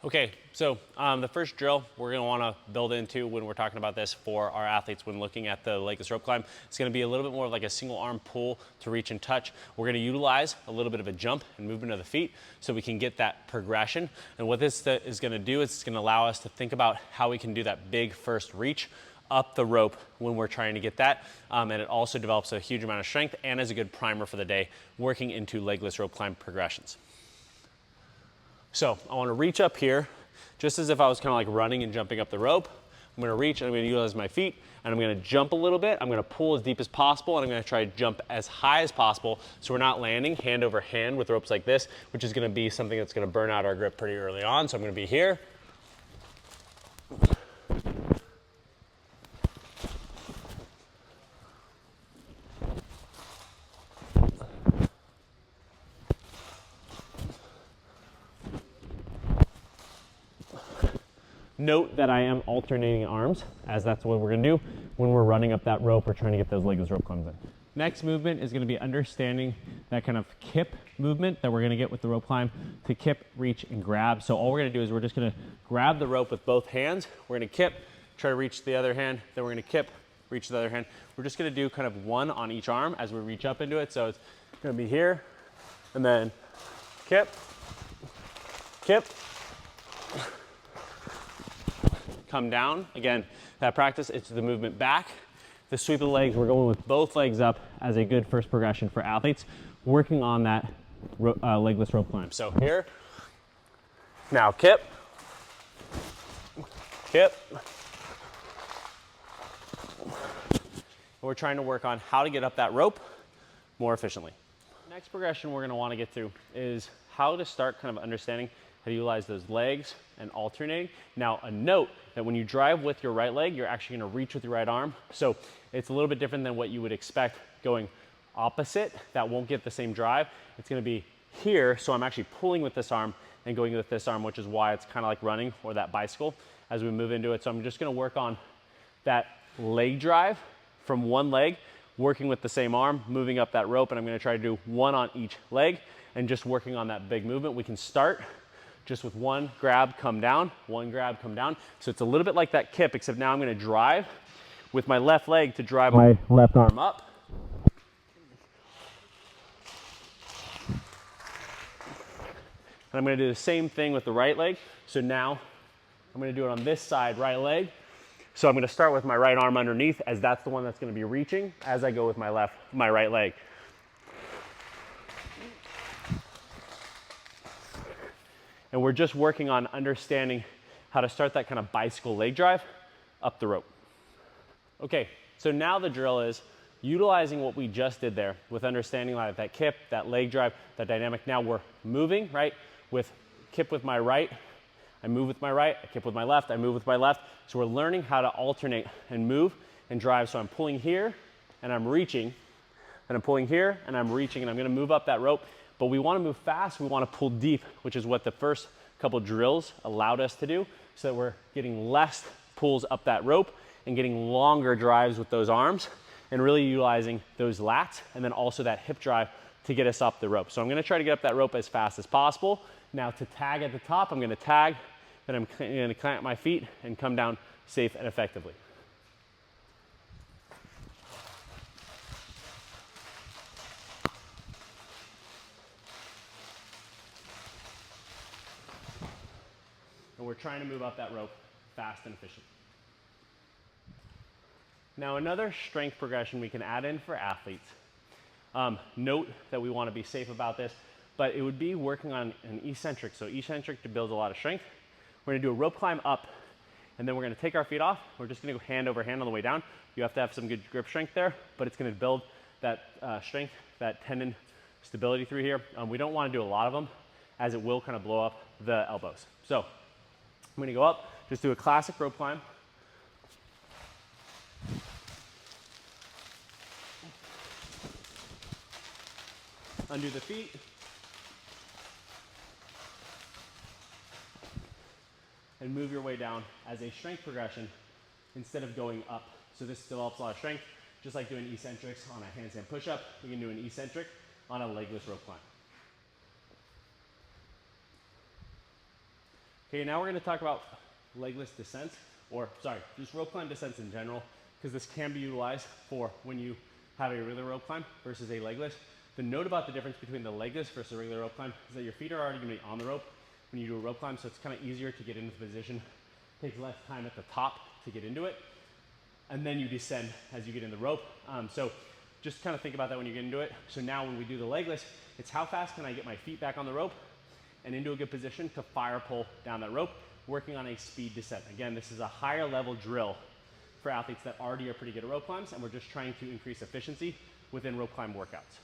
Okay, so the first drill we're going to want to build into when we're talking about this for our athletes when looking at the legless rope climb, it's going to be a little bit more of like a single arm pull to reach and touch. We're going to utilize a little bit of a jump and movement of the feet so we can get that progression. And what this is going to do is it's going to allow us to think about how we can do that big first reach up the rope when we're trying to get that. And it also develops a huge amount of strength and is a good primer for the day working into legless rope climb progressions. So I want to reach up here, just as if I was kind of like running and jumping up the rope. I'm going to reach and I'm going to utilize my feet and I'm going to jump a little bit. I'm going to pull as deep as possible and I'm going to try to jump as high as possible so we're not landing hand over hand with ropes like this, which is going to be something that's going to burn out our grip pretty early on. So I'm going to be here. Note that I am alternating arms, as that's what we're going to do when we're running up that rope or trying to get those legless rope climbs in. Next movement is going to be understanding that kind of kip movement that we're going to get with the rope climb to kip, reach, and grab. So all we're going to do is we're just going to grab the rope with both hands. We're going to kip, try to reach the other hand, then we're going to kip, reach the other hand. We're just going to do kind of one on each arm as we reach up into it. So it's going to be here, and then kip, kip, come down. Again, that practice, it's the movement back. The sweep of the legs, we're going with both legs up as a good first progression for athletes working on that legless rope climb. So here, now kip, kip. We're trying to work on how to get up that rope more efficiently. Next progression we're going to want to get through is how to start kind of understanding how to utilize those legs and alternating. Now, a note that when you drive with your right leg, you're actually going to reach with your right arm. So it's a little bit different than what you would expect going opposite. That won't get the same drive. It's going to be here. So I'm actually pulling with this arm and going with this arm, which is why it's kind of like running or that bicycle as we move into it. So I'm just going to work on that leg drive from one leg, working with the same arm, moving up that rope. And I'm going to try to do one on each leg and just working on that big movement. We can start just with one grab, come down, one grab, come down. So it's a little bit like that kip, except now I'm going to drive with my left leg to drive my left arm up. And I'm going to do the same thing with the right leg. So now I'm going to do it on this side, right leg. So I'm going to start with my right arm underneath, as that's the one that's going to be reaching as I go with my right leg. And we're just working on understanding how to start that kind of bicycle leg drive up the rope. Okay, so now the drill is utilizing what we just did there with understanding like that kip, that leg drive, that dynamic. Now we're moving, right? With kip with my right, I move with my right, I kip with my left, I move with my left. So we're learning how to alternate and move and drive. So I'm pulling here and I'm reaching, and I'm pulling here and I'm reaching, and I'm going to move up that rope. But we want to move fast, we want to pull deep, which is what the first couple drills allowed us to do, so that we're getting less pulls up that rope and getting longer drives with those arms and really utilizing those lats and then also that hip drive to get us up the rope. So I'm going to try to get up that rope as fast as possible. Now to tag at the top, I'm going to tag, then I'm going to clamp my feet and come down safe and effectively. And we're trying to move up that rope fast and efficient. Now another strength progression we can add in for athletes. Note that we want to be safe about this, but it would be working on an eccentric. So eccentric builds a lot of strength. We're going to do a rope climb up, and then we're going to take our feet off. We're just going to go hand over hand on the way down. You have to have some good grip strength there, but it's going to build that strength, that tendon stability through here. We don't want to do a lot of them, as it will kind of blow up the elbows. So I'm going to go up, just do a classic rope climb. Undo the feet. And move your way down as a strength progression instead of going up. So this develops a lot of strength, just like doing eccentrics on a handstand push-up. We can do an eccentric on a legless rope climb. Okay, now we're gonna talk about legless descents, or sorry, just rope climb descents in general, because this can be utilized for when you have a regular rope climb versus a legless. The note about the difference between the legless versus a regular rope climb is that your feet are already gonna be on the rope when you do a rope climb, so it's kind of easier to get into the position. It takes less time at the top to get into it, and then you descend as you get in the rope. So just kind of think about that when you get into it. So now when we do the legless, it's how fast can I get my feet back on the rope and into a good position to fire pull down that rope, working on a speed descent. Again, this is a higher level drill for athletes that already are pretty good at rope climbs, and we're just trying to increase efficiency within rope climb workouts.